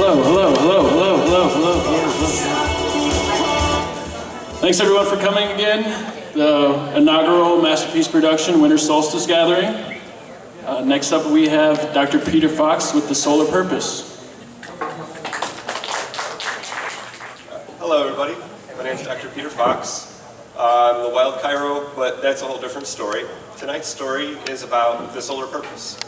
Hello, hello, hello, hello, hello, hello, hello. Thanks everyone for coming again. The inaugural Masterpiece Production Winter Solstice Gathering. Next up we have Dr. Peter Fox with the Solar Purpose. Hello everybody, my name is Dr. Peter Fox. I'm the Wild Cairo, but that's a whole different story. Tonight's story is about the solar purpose.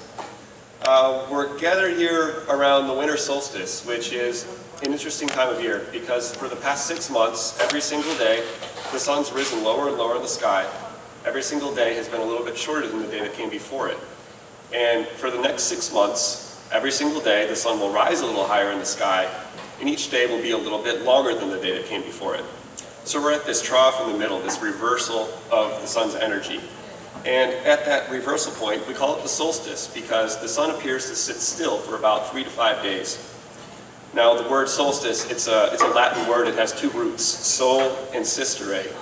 We're gathered here around the winter solstice, which is an interesting time of year because for the past 6 months, every single day, the sun's risen lower and lower in the sky. Every single day has been a little bit shorter than the day that came before it. And for the next 6 months, every single day, the sun will rise a little higher in the sky, and each day will be a little bit longer than the day that came before it. So we're at this trough in the middle, this reversal of the sun's energy. And at that reversal point, we call it the solstice because the sun appears to sit still for about 3 to 5 days. Now the word solstice, it's a Latin word. It has 2 roots, sol and sistere,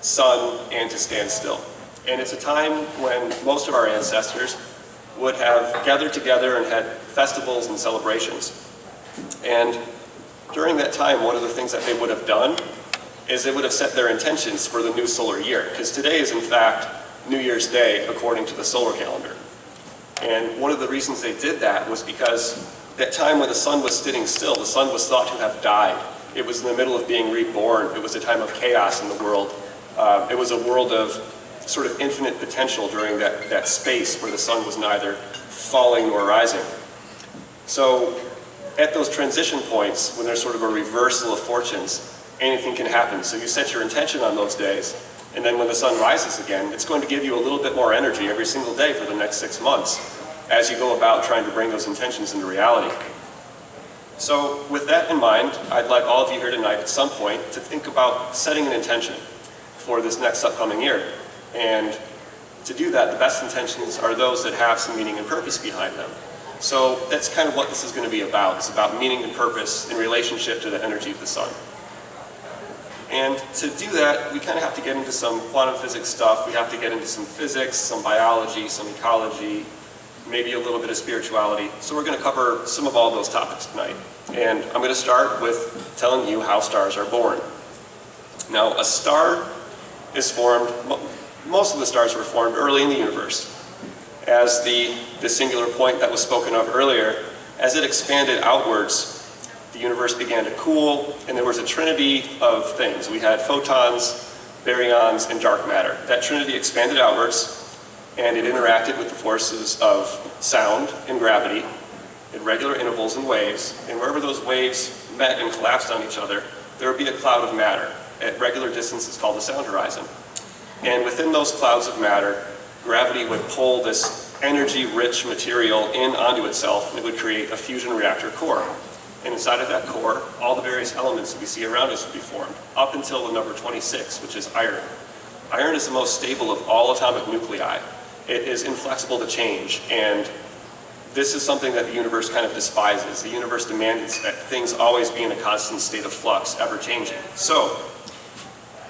sun and to stand still. And it's a time when most of our ancestors would have gathered together and had festivals and celebrations. And during that time, one of the things that they would have done is they would have set their intentions for the new solar year, because today is in fact New Year's Day according to the solar calendar. And one of the reasons they did that was because that time when the sun was sitting still, the sun was thought to have died. It was in the middle of being reborn. It was a time of chaos in the world. It was a world of sort of infinite potential during that space where the sun was neither falling nor rising. So at those transition points, when there's sort of a reversal of fortunes, anything can happen. So you set your intention on those days, and then when the sun rises again, it's going to give you a little bit more energy every single day for the next 6 months as you go about trying to bring those intentions into reality. So with that in mind, I'd like all of you here tonight at some point to think about setting an intention for this next upcoming year. And to do that, the best intentions are those that have some meaning and purpose behind them. So that's kind of what this is going to be about. It's about meaning and purpose in relationship to the energy of the sun. And to do that, we kind of have to get into some quantum physics stuff. We have to get into some physics, some biology, some ecology, maybe a little bit of spirituality. So we're going to cover some of all those topics tonight. And I'm going to start with telling you how stars are born. Now, a star is formed, most of the stars were formed early in the universe. As the singular point that was spoken of earlier, as it expanded outwards, the universe began to cool, and there was a trinity of things. We had photons, baryons, and dark matter. That trinity expanded outwards, and it interacted with the forces of sound and gravity at regular intervals and waves, and wherever those waves met and collapsed on each other, there would be a cloud of matter at regular distances called the sound horizon. And within those clouds of matter, gravity would pull this energy-rich material in onto itself, and it would create a fusion reactor core. And inside of that core, all the various elements that we see around us would be formed, up until the number 26, which is iron. Iron is the most stable of all atomic nuclei. It is inflexible to change, and this is something that the universe kind of despises. The universe demands that things always be in a constant state of flux, ever changing. So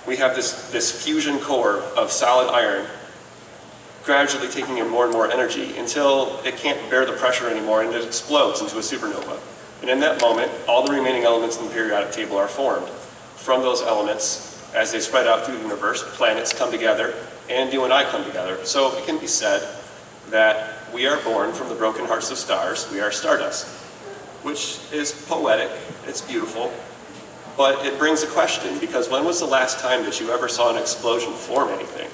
we have this fusion core of solid iron gradually taking in more and more energy until it can't bear the pressure anymore and it explodes into a supernova. And in that moment, all the remaining elements in the periodic table are formed. From those elements, as they spread out through the universe, planets come together, and you and I come together. So it can be said that we are born from the broken hearts of stars. We are stardust, which is poetic, it's beautiful, but it brings a question, because when was the last time that you ever saw an explosion form anything?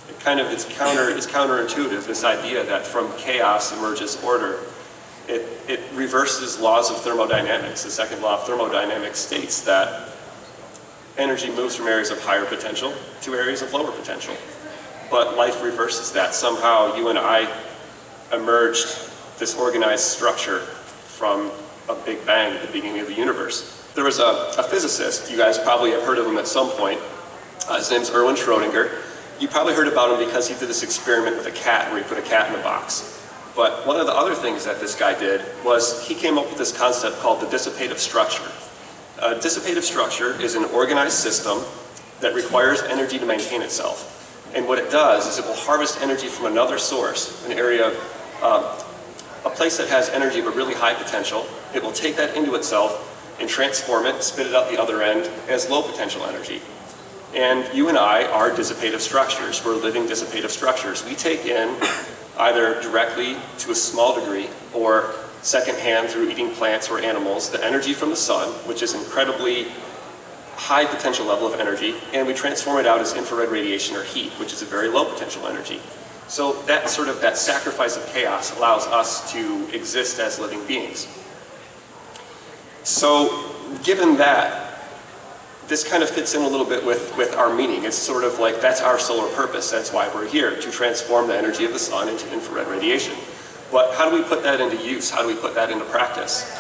It's counterintuitive, this idea that from chaos emerges order. It reverses laws of thermodynamics. The second law of thermodynamics states that energy moves from areas of higher potential to areas of lower potential. But life reverses that. Somehow you and I emerged this organized structure from a big bang at the beginning of the universe. There was a physicist, you guys probably have heard of him at some point. His name's Erwin Schrödinger. You probably heard about him because he did this experiment with a cat where he put a cat in a box. But one of the other things that this guy did was he came up with this concept called the dissipative structure. A dissipative structure is an organized system that requires energy to maintain itself. And what it does is it will harvest energy from another source, an area a place that has energy but really high potential. It will take that into itself and transform it, spit it out the other end as low potential energy. And you and I are dissipative structures. We're living dissipative structures. We take in, either directly to a small degree or secondhand through eating plants or animals, the energy from the sun, which is incredibly high potential level of energy, and we transform it out as infrared radiation or heat, which is a very low potential energy. So that sacrifice of chaos allows us to exist as living beings. So given that, this kind of fits in a little bit with our meaning. It's sort of like, that's our solar purpose. That's why we're here, to transform the energy of the sun into infrared radiation. But how do we put that into use? How do we put that into practice?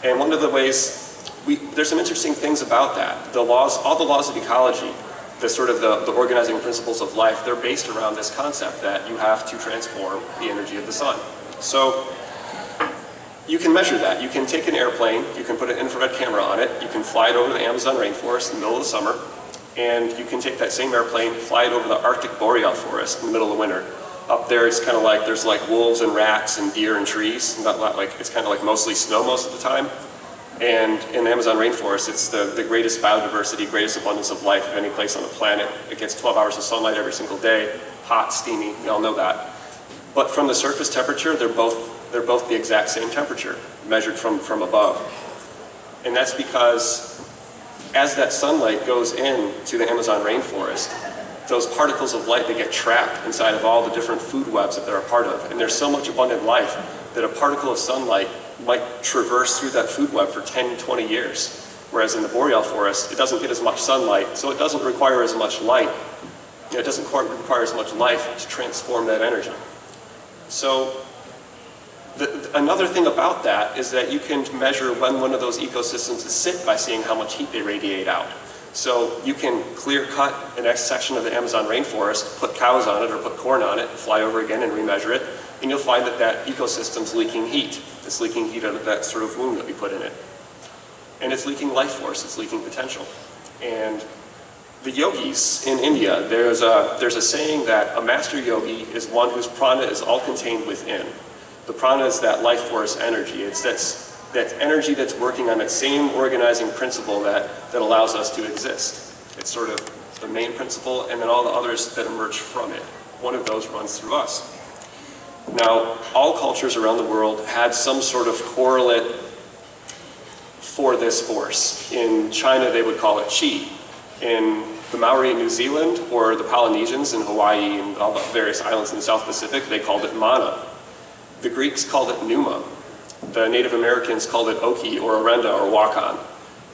And one of the ways, there's some interesting things about that. All the laws of ecology, the organizing principles of life, they're based around this concept that you have to transform the energy of the sun. So you can measure that. You can take an airplane, you can put an infrared camera on it, you can fly it over the Amazon rainforest in the middle of the summer, and you can take that same airplane, fly it over the Arctic boreal forest in the middle of winter. Up there, it's kind of like, there's like wolves and rats and deer and trees. It's kind of like mostly snow most of the time. And in the Amazon rainforest, it's the greatest biodiversity, greatest abundance of life of any place on the planet. It gets 12 hours of sunlight every single day, hot, steamy, we all know that. But from the surface temperature, they're both the exact same temperature, measured from above. And that's because as that sunlight goes into the Amazon rainforest, those particles of light, they get trapped inside of all the different food webs that they're a part of. And there's so much abundant life that a particle of sunlight might traverse through that food web for 10, 20 years. Whereas in the boreal forest, it doesn't get as much sunlight, so it doesn't require as much light. It doesn't require as much life to transform that energy. So another thing about that is that you can measure when one of those ecosystems is sick by seeing how much heat they radiate out. So you can clear cut an X section of the Amazon rainforest, put cows on it or put corn on it, fly over again and remeasure it, and you'll find that that ecosystem's leaking heat. It's leaking heat out of that sort of womb that we put in it. And it's leaking life force, it's leaking potential. And the yogis in India, there's a saying that a master yogi is one whose prana is all contained within. The prana is that life force energy. It's that energy that's working on that same organizing principle that allows us to exist. It's sort of the main principle, and then all the others that emerge from it. One of those runs through us. Now, all cultures around the world had some sort of correlate for this force. In China, they would call it qi. In the Maori in New Zealand, or the Polynesians in Hawaii and all the various islands in the South Pacific, they called it mana. The Greeks called it pneuma. The Native Americans called it oki, or orenda, or wakan.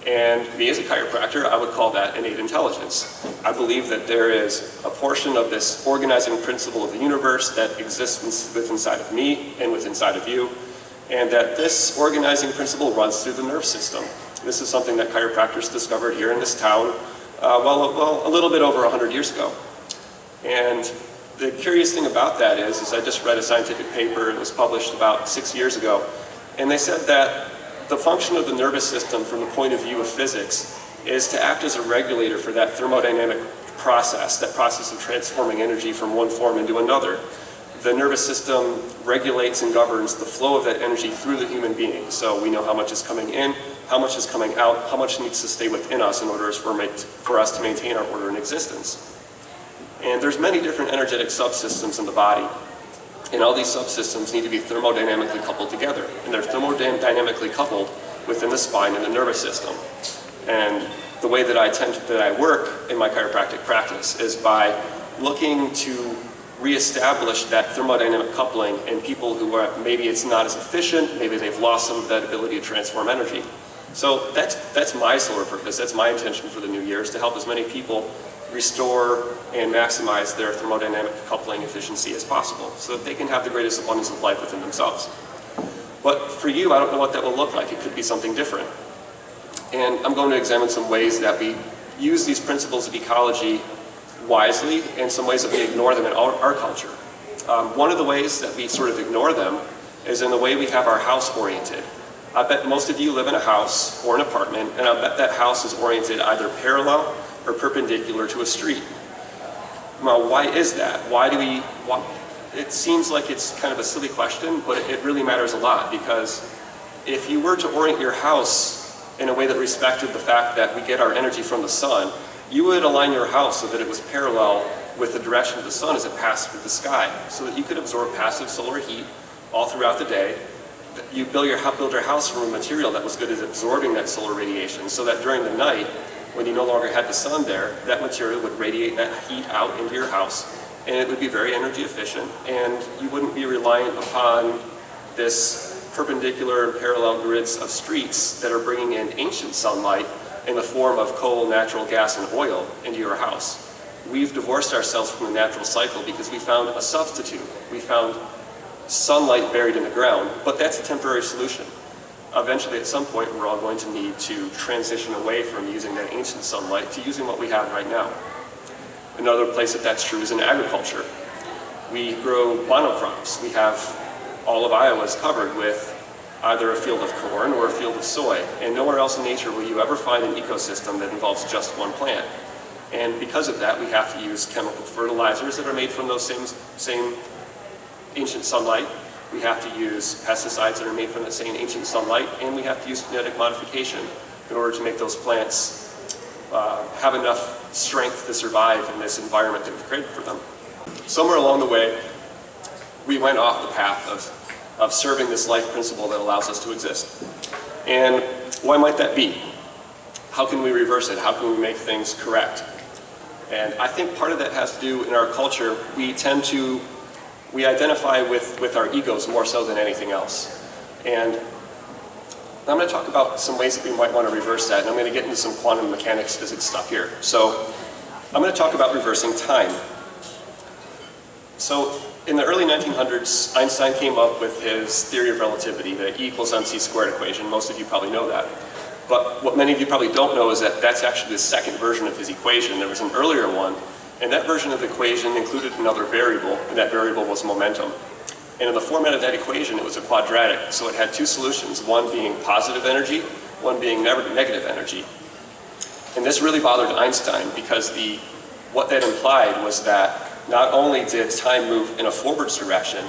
And me as a chiropractor, I would call that innate intelligence. I believe that there is a portion of this organizing principle of the universe that exists within inside of me and within inside of you, and that this organizing principle runs through the nerve system. This is something that chiropractors discovered here in this town, a little bit over 100 years ago. And the curious thing about that is I just read a scientific paper, it was published about 6 years ago, and they said that the function of the nervous system from the point of view of physics is to act as a regulator for that thermodynamic process, that process of transforming energy from one form into another. The nervous system regulates and governs the flow of that energy through the human being. So we know how much is coming in, how much is coming out, how much needs to stay within us in order for us to maintain our order in existence. And there's many different energetic subsystems in the body. And all these subsystems need to be thermodynamically coupled together. And they're thermodynamically coupled within the spine and the nervous system. And the way that I work in my chiropractic practice is by looking to reestablish that thermodynamic coupling in people who are, maybe it's not as efficient, maybe they've lost some of that ability to transform energy. So that's my solar purpose, that's my intention for the new year, is to help as many people restore and maximize their thermodynamic coupling efficiency as possible so that they can have the greatest abundance of life within themselves. But for you, I don't know what that will look like. It could be something different. And I'm going to examine some ways that we use these principles of ecology wisely and some ways that we ignore them in our culture. One of the ways that we sort of ignore them is in the way we have our house oriented. I bet most of you live in a house or an apartment, and I bet that house is oriented either parallel or perpendicular to a street. Now, why is that? it seems like it's kind of a silly question, but it really matters a lot, because if you were to orient your house in a way that respected the fact that we get our energy from the sun, you would align your house so that it was parallel with the direction of the sun as it passed through the sky, so that you could absorb passive solar heat all throughout the day. You build your house from a material that was good at absorbing that solar radiation, so that during the night, when you no longer had the sun there, that material would radiate that heat out into your house, and it would be very energy efficient, and you wouldn't be reliant upon this perpendicular and parallel grids of streets that are bringing in ancient sunlight in the form of coal, natural gas, and oil into your house. We've divorced ourselves from the natural cycle because we found a substitute. We found sunlight buried in the ground, but that's a temporary solution. Eventually, at some point, we're all going to need to transition away from using that ancient sunlight to using what we have right now. Another place that's true is in agriculture. We grow monocrops. We have all of Iowa's covered with either a field of corn or a field of soy, and nowhere else in nature will you ever find an ecosystem that involves just one plant. And because of that, we have to use chemical fertilizers that are made from those same ancient sunlight. We have to use pesticides that are made from the same ancient sunlight, and we have to use genetic modification in order to make those plants have enough strength to survive in this environment that we've created for them. Somewhere along the way, we went off the path of serving this life principle that allows us to exist. And why might that be? How can we reverse it? How can we make things correct? And I think part of that has to do in our culture, we identify with our egos more so than anything else. And I'm going to talk about some ways that we might want to reverse that, and I'm going to get into some quantum mechanics physics stuff here. So I'm going to talk about reversing time. So in the early 1900s, Einstein came up with his theory of relativity, the E equals mc squared equation. Most of you probably know that. But what many of you probably don't know is that that's actually the second version of his equation. There was an earlier one, and that version of the equation included another variable, and that variable was momentum. And in the format of that equation, it was a quadratic, so it had two solutions, one being positive energy, one being negative energy. And this really bothered Einstein because what that implied was that not only did time move in a forwards direction,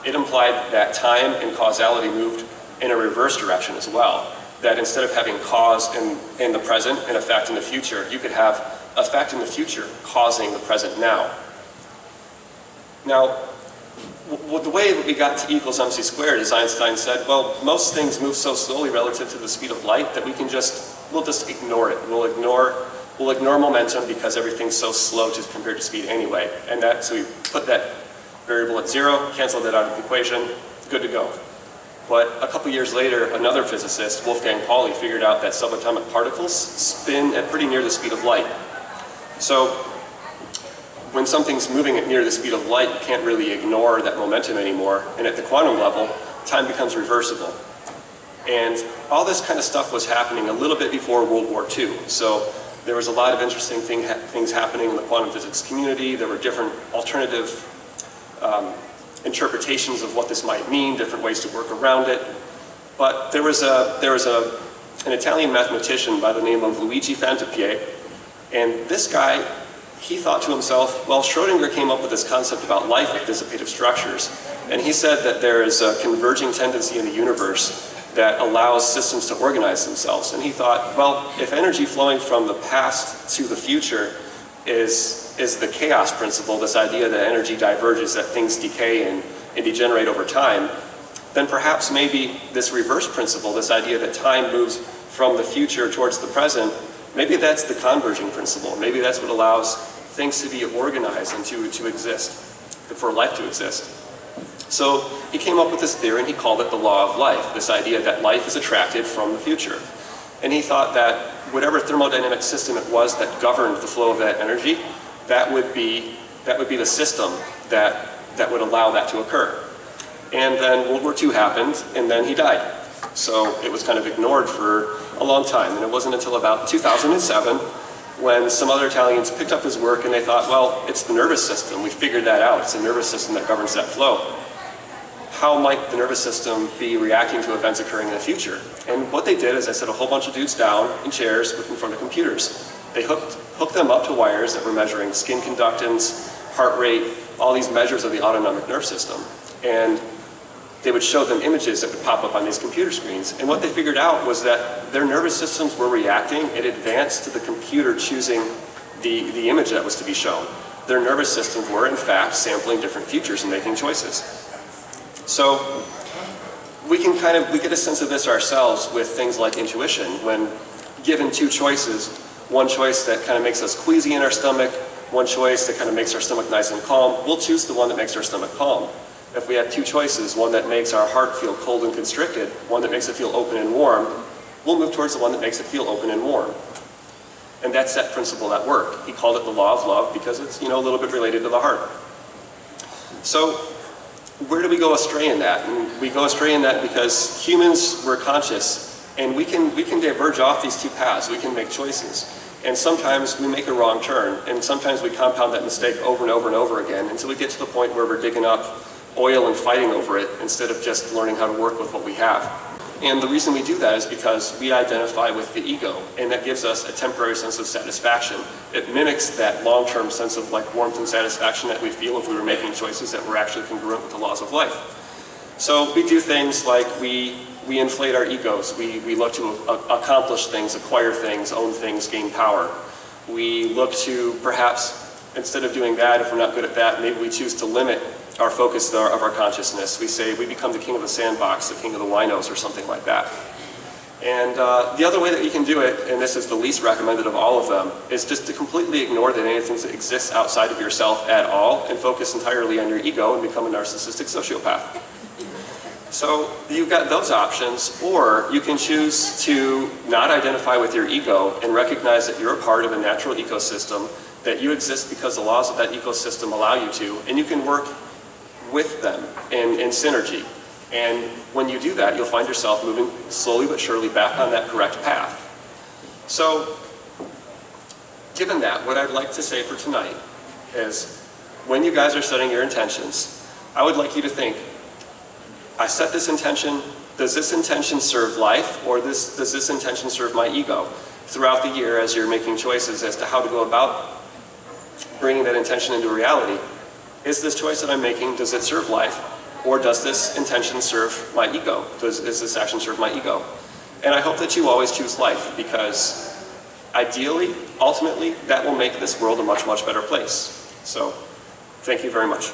it implied that time and causality moved in a reverse direction as well. That instead of having cause in the present and effect in the future, you could have effect in the future causing the present now. Now, the way that we got to E equals mc squared is Einstein said, well, most things move so slowly relative to the speed of light that we'll just ignore it. We'll ignore momentum because everything's so slow compared to speed anyway. And so we put that variable at 0, cancel that out of the equation, good to go. But a couple years later, another physicist, Wolfgang Pauli, figured out that subatomic particles spin at pretty near the speed of light. So when something's moving at near the speed of light, you can't really ignore that momentum anymore. And at the quantum level, time becomes reversible. And all this kind of stuff was happening a little bit before World War II. So there was a lot of interesting things happening in the quantum physics community. There were different alternative interpretations of what this might mean, different ways to work around it. But there was an Italian mathematician by the name of Luigi Fantapié, and this guy, he thought to himself, well, Schrodinger came up with this concept about life with dissipative structures, and he said that there is a converging tendency in the universe that allows systems to organize themselves. And he thought, well, if energy flowing from the past to the future is the chaos principle, this idea that energy diverges, that things decay and degenerate over time, then perhaps maybe this reverse principle, this idea that time moves from the future towards the present, maybe that's the converging principle. Maybe that's what allows things to be organized and to exist, for life to exist. So he came up with this theory and he called it the law of life, this idea that life is attracted from the future. And he thought that whatever thermodynamic system it was that governed the flow of that energy, that would be the system that would allow that to occur. And then World War II happened, and then he died. So it was kind of ignored for a long time. And it wasn't until about 2007 when some other Italians picked up his work and they thought, well, it's the nervous system. We figured that out. It's the nervous system that governs that flow. How might the nervous system be reacting to events occurring in the future? And what they did is they set a whole bunch of dudes down in chairs in front of computers. They hooked them up to wires that were measuring skin conductance, heart rate, all these measures of the autonomic nerve system. And they would show them images that would pop up on these computer screens. And what they figured out was that their nervous systems were reacting in advance to the computer choosing the image that was to be shown. Their nervous systems were, in fact, sampling different futures and making choices. So we get a sense of this ourselves with things like intuition. When given two choices, one choice that kind of makes us queasy in our stomach, one choice that kind of makes our stomach nice and calm, we'll choose the one that makes our stomach calm. If we have two choices, one that makes our heart feel cold and constricted, one that makes it feel open and warm, we'll move towards the one that makes it feel open and warm. And that's that principle at work. He called it the law of love because it's, a little bit related to the heart. So where do we go astray in that? And we go astray in that because humans, we're conscious, and we can diverge off these two paths. We can make choices. And sometimes we make a wrong turn, and sometimes we compound that mistake over and over and over again until we get to the point where we're digging up oil and fighting over it instead of just learning how to work with what we have. And the reason we do that is because we identify with the ego, and that gives us a temporary sense of satisfaction. It mimics that long-term sense of warmth and satisfaction that we feel if we were making choices that were actually congruent with the laws of life. So we do things like we inflate our egos. We look to accomplish things, acquire things, own things, gain power. We look to perhaps, instead of doing that, if we're not good at that, maybe we choose to limit our focus of our consciousness. We say we become the king of the sandbox, the king of the winos, or something like that. And the other way that you can do it, and this is the least recommended of all of them, is just to completely ignore that anything that exists outside of yourself at all and focus entirely on your ego and become a narcissistic sociopath. So you've got those options, or you can choose to not identify with your ego and recognize that you're a part of a natural ecosystem, that you exist because the laws of that ecosystem allow you to, and you can work with them in synergy. And when you do that, you'll find yourself moving slowly but surely back on that correct path. So, given that, what I'd like to say for tonight is, when you guys are setting your intentions, I would like you to think, I set this intention, does this intention serve life, or does this intention serve my ego? Throughout the year, as you're making choices as to how to go about bringing that intention into reality, is this choice that I'm making, does it serve life? Or does this intention serve my ego? Does this action serve my ego? And I hope that you always choose life, because ideally, ultimately, that will make this world a much, much better place. So, thank you very much.